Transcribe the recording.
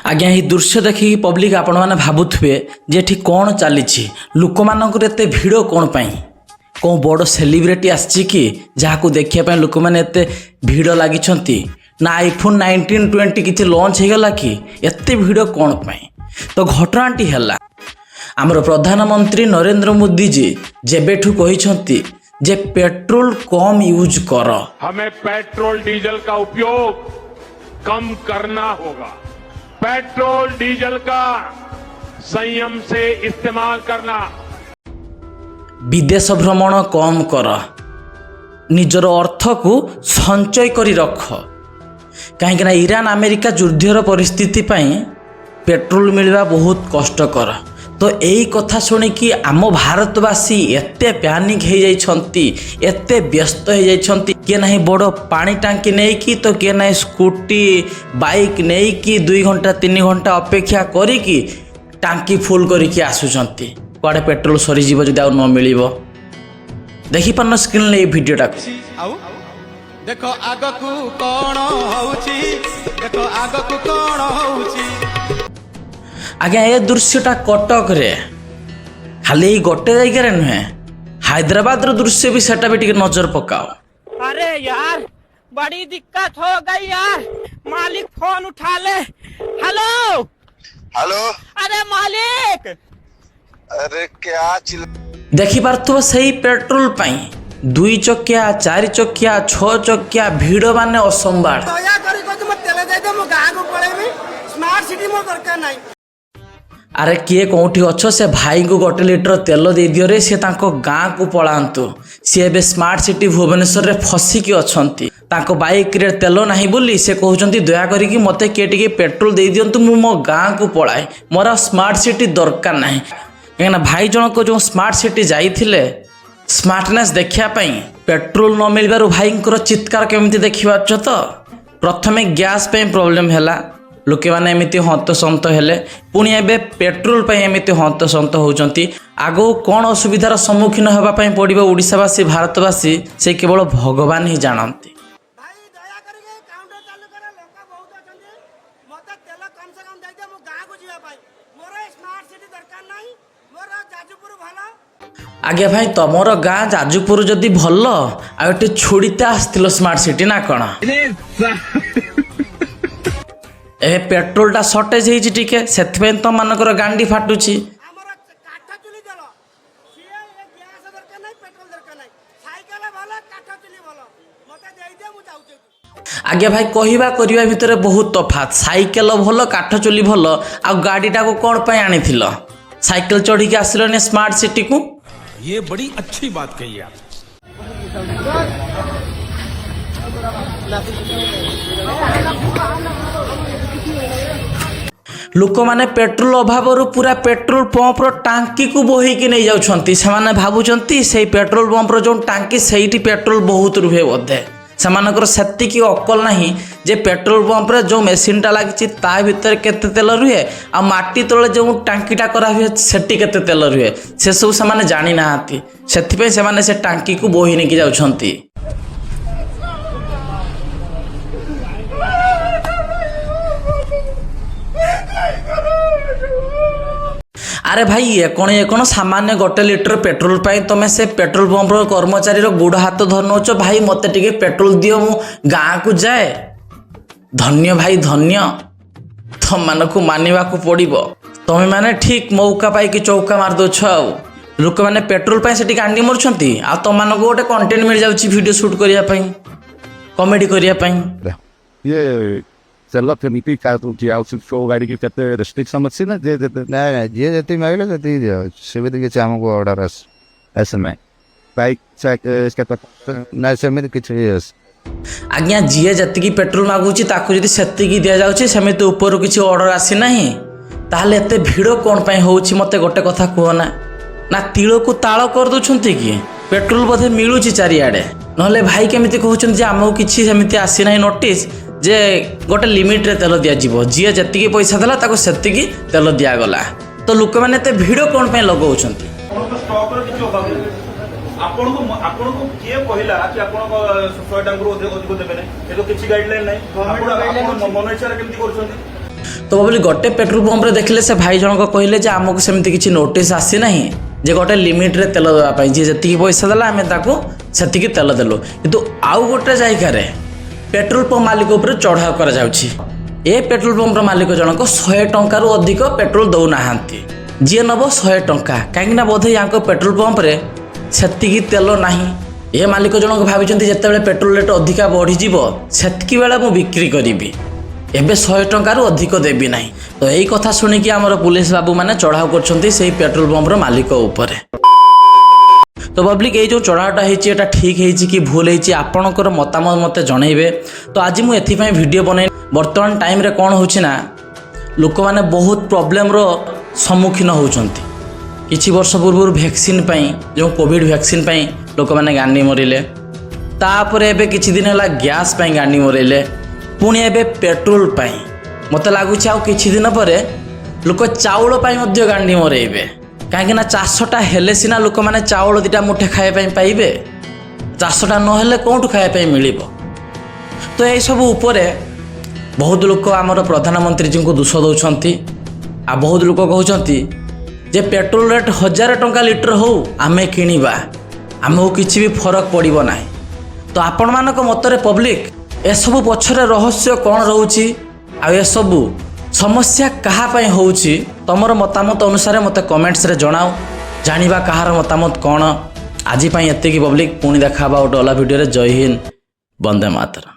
आज्ञा ये दृश्य देखिए पब्लिक आपण मैंने भावुवे जे एठी कौन चली लोक मानक एत भिड़ कौन पाई कौन बड़ सेलिब्रिटी आसी कि जहाँ देखापी लोक मैंने एत भिड़ लगी ना आईफोन 1920 किसी लॉन्च होगला कि एत भिड़ कौन पाई तो घटनाटी है आमर प्रधानमंत्री नरेंद्र मोदी जी जेबेठू कही जे पेट्रोल कम यूज कर हमें पेट्रोल डीजल का उपयोग कम करना होगा। पेट्रोल डीजल का संयम से इस्तेमाल करना। विदेश भ्रमण कम कर निजर अर्थ को संचय करी रख कहीं ईरान अमेरिका युद्धर परिस्थिति पाई पेट्रोल मिलवा बहुत कष्टकर। तो यही कथा शुणिकी आम भारतवासी एते पैनिक हो जाइछंती एते व्यस्त हो जाइछंती किए नहीं बड़ पानी टांकी नहीं कि तो किए नहीं स्कूटी बाइक नहीं कि 2 घंटा 3 घंटा अपेक्षा करिकी टांकी फुल करिकी आसुचंती कुआडे पेट्रोल सरी जीव जदि आ न मिलिबो देखि पारन स्क्रीन ले वीडियोटा देखो आगकू कोन होउची देखो आगकू कोन होउची। आज्ञा ये दृश्यटा कटक रे खाली गोटे जगह नुहे हैदराबाद रो दृश्य भी सेटा भी नजर पकाओ। अरे यार बड़ी दिक्कत हो गई यार मालिक फोन उठा ले। Hello hello. अरे मालिक अरे क्या देखी पार्थो सही पेट्रोल पाई 2 चकिया 4 चकिया 6 चकिया भिड़ माने असंभाल। दया करी को तुम तेल दे दे मो गां को पळेबी स्मार्ट सिटी मो दरकार नाही। अरे किए कौटी अच्छो से भाई को 1 लिटर तेल दे दियो रे से तांको गाँ को पलांतु सी एबे स्मार्ट सिटी भुवनेश्वर रे फसिकी अछंती तांको बाइक रे तेल नाही बोली से कहउचंती दया करी कि मते के टिके पेट्रोल दे दियंतु मु मो गाँ को पळाए मोरा स्मार्ट सिटी दरकार नाही कहना भाई जन को जो स्मार्ट सिटी जाइथिले स्मार्टनेस देखिया पई पेट्रोल न मिलबारु भाईंकर चित्कार केमिति देखिबा छ तो प्रथमे गैस पे प्रॉब्लम हैला लोके माने एमिति हंतसंत हेले पुणी एबे पेट्रोल पे एमिति हंतसंत होउचंती आगो कौन असुविधार सम्मुखीन होबा पई पड़िबो ओडिसावासी भारतवासी से केवल भगवान ही जानती। भाई दया करी के काउंटर चालू करे लोका बहुत अछंती मते तेल कम से कम दे दे मो गां को जीवा पाई मोर स्मार्ट सिटी दरकार नाही मोर जाजपुर भलो। आगे भाई तमर गाँ जाजपुर जदि भल आ एटे छोड़ीते आस्तिलो स्मार्ट सिटी ना कौन ए पेट्रोलटा सर्टेज होती टिके से तुम मानकर गांडी फाटुची हमर काठा चुली देलो सिए गैस दरकार नाही पेट्रोल दरकार नाही साइकिल भलो काठा चुली भलो मते दे दे मु जाउचे। आगे भाई कहवा करवा भितर बहुत तफात साइकेल भल काठ चुली भल आ गाड़ीटा को कौन पाई आनिथिल साइकेल चढ़ी के आसिलनी स्मार्ट सिटी को। ये बड़ी अच्छी बात कही आप। लोक माने पेट्रोल अभाव पूरा पेट्रोल पंप रो टांकी को बोहिकी नहीं जाउछंती से माने भाबुचंती से पेट्रोल पंप रो जो टांकी सेठी पेट्रोल बहुत रुहे बोधे सेमानकर सेतिकी अकल नाही जे पेट्रोल पंप रे जो मेसिनटा लागिची ता भीतर केते तेल रुहे आ माटी तळे जो टांकीटा करा हुए सेठी केते तेल रुहे से सब से माने जानि नाहाती सेथि पे से माने से टांकी को बोहि नेकी जाउछंती। अरे भाई ये कौन सामान्य 1 लिटर पेट्रोल पाई तुम से पेट्रोल पंप कर्मचारी गोड़ हाथ धरनौच भाई मते टिके पेट्रोल दियो मु गाँ को जाए धन्य भाई धन्य तुम मान को मानवा को पड़ो तुम्हें माने ठीक मौका पाई कि चौका मार दौछ लोक मैंने पेट्रोल पाई से गांडी मरुंट आ तुम मान गोटे कंटेंट मिल जाऊँ वीडियो शूट करने कॉमेडी करने चल केमिति का तू जे आउट शो गाड़ी के कते रेस्ट्रिक्शन अछि ना जे ना जे जति मागले जति सेमिति के हमको ऑर्डर अस ऐसे में बाइक चेक इसके तक ना सेमिति किछ यस आज्ञा जी जति पेट्रोल मागुची ताकू जदि सेतिकी दिया जाउची सेमिति ऊपर किछि ऑर्डर आसी नाही ताहले एते भिड़ कोन पई होउची मते गोटे कथा कुहो ना तिळ को ताळ कर दोछंती कि पेट्रोल बोधे मिलुची चारिआडे नहले भाई केमिति कहउछन जे हमहु किछि सेमिति आसी नाही नोटिस जे गोटे लिमिट रे तेल दिया जीवो जी जति पैसा देला ताको सेतिकी तेल दिया गला तो लोक माने ते भिड़ कोन पे लगाउछंती स्टॉक रो किछ अभाव आपन को किए कहला कि आपन 100 टंका अधिक देबे नै ए तो किछि गाइडलाइन नै आपन मन इच्छा केमति करछंती ତ ବୋଲି ଗୋଟେ ପେଟ୍ରୋଲ ପମ୍ପରେ ଦେଖିଲେ ସେ ଭାଇ ଜଣକ କହିଲେ ଯେ ଆମକୁ ସେମିତି କିଛି ନୋଟିସ୍ ଆସିନାହିଁ ଯେ ଗୋଟେ ଲିମିଟ୍ରେ ତେଲ ଦେବା ପାଇଁ, ଯିଏ ଯେତିକି ପଇସା ଦେଲା ଆମେ ତାକୁ ସେତିକି ତେଲ ଦେଲୁ। କିନ୍ତୁ ଆଉ ଗୋଟେ ଜାଗାରେ ପେଟ୍ରୋଲ ପମ୍ପ ମାଲିକ ଉପରେ ଚଢ଼ାଉ କରାଯାଉଛି। ଏ ପେଟ୍ରୋଲ ପମ୍ପର ମାଲିକ ଜଣକ 100 ଟଙ୍କାରୁ ଅଧିକ ପେଟ୍ରୋଲ ଦେଉନାହାନ୍ତି, ଯିଏ ନେବ 100 ଟଙ୍କା, କାହିଁକିନା ବୋଧେ ୟାଙ୍କ ପେଟ୍ରୋଲ ପମ୍ପରେ ସେତିକି ତେଲ ନାହିଁ। ଏ ମାଲିକ ଜଣକ ଭାବିଛନ୍ତି ଯେତେବେଳେ ପେଟ୍ରୋଲ ରେଟ୍ ଅଧିକା ବଢ଼ିଯିବ ସେତିକି ବେଳେ ମୁଁ ବିକ୍ରି କରିବି, ଏବେ 100 ଟଙ୍କାରୁ ଅଧିକ ଦେବି ନାହିଁ। ତ ଏଇ କଥା ଶୁଣିକି ଆମର ପୁଲିସ ବାବୁମାନେ ଚଢ଼ାଉ କରୁଛନ୍ତି ସେଇ ପେଟ୍ରୋଲ ପମ୍ପର ମାଲିକ ଉପରେ। ତ ପବ୍ଲିକ ଏଇ ଯେଉଁ ଚଢ଼ାଉଟା ହେଇଛି ଏଇଟା ଠିକ୍ ହେଇଛି କି ଭୁଲ ହେଇଛି ଆପଣଙ୍କର ମତାମତ ମୋତେ ଜଣାଇବେ। ତ ଆଜି ମୁଁ ଏଥିପାଇଁ ଭିଡ଼ିଓ ବନେଇ, ବର୍ତ୍ତମାନ ଟାଇମ୍ରେ କ'ଣ ହେଉଛି ନା ଲୋକମାନେ ବହୁତ ପ୍ରୋବ୍ଲେମର ସମ୍ମୁଖୀନ ହେଉଛନ୍ତି। କିଛି ବର୍ଷ ପୂର୍ବରୁ ଭ୍ୟାକ୍ସିନ୍ ପାଇଁ, ଯେଉଁ କୋଭିଡ଼ ଭ୍ୟାକ୍ସିନ୍ ପାଇଁ ଲୋକମାନେ ଗାଣ୍ଡି ମରିଲେ, ତାପରେ ଏବେ କିଛି ଦିନ ହେଲା ଗ୍ୟାସ୍ ପାଇଁ ଗାଣ୍ଡି ମରେଇଲେ, ପୁଣି ଏବେ ପେଟ୍ରୋଲ ପାଇଁ। ମୋତେ ଲାଗୁଛି ଆଉ କିଛି ଦିନ ପରେ ଲୋକ ଚାଉଳ ପାଇଁ ମଧ୍ୟ ଗାଣ୍ଡି ମରେଇବେ, କାହିଁକିନା ଚାଷଟା ହେଲେ ସିନା ଲୋକମାନେ ଚାଉଳ 2ଟା ମୁଠେ ଖାଇବା ପାଇଁ ପାଇବେ, ଚାଷଟା ନହେଲେ କେଉଁଠୁ ଖାଇବା ପାଇଁ ମିଳିବ। ତ ଏଇସବୁ ଉପରେ ବହୁତ ଲୋକ ଆମର ପ୍ରଧାନମନ୍ତ୍ରୀଜୀଙ୍କୁ ଦୋଷ ଦେଉଛନ୍ତି, ଆଉ ବହୁତ ଲୋକ କହୁଛନ୍ତି ଯେ ପେଟ୍ରୋଲ ରେଟ୍ 1000 ଟଙ୍କା ଲିଟର ହେଉ ଆମେ କିଣିବା, ଆମକୁ କିଛି ବି ଫରକ ପଡ଼ିବ ନାହିଁ। ତ ଆପଣମାନଙ୍କ ମତରେ ପବ୍ଲିକ ଏସବୁ ପଛରେ ରହସ୍ୟ କ'ଣ ରହୁଛି, ଆଉ ଏସବୁ ସମସ୍ୟା କାହା ପାଇଁ ହେଉଛି, ତମର ମତାମତ ଅନୁସାରେ ମୋତେ କମେଣ୍ଟସରେ ଜଣାଅ, ଜାଣିବା କାହାର ମତାମତ କ'ଣ। ଆଜି ପାଇଁ ଏତିକି ପବ୍ଲିକ, ପୁଣି ଦେଖା ହେବା ଗୋଟେ ଅଲଗା ଭିଡ଼ିଓରେ। ଜୟ ହିନ୍ଦ, ବନ୍ଦେ ମାତରମ୍।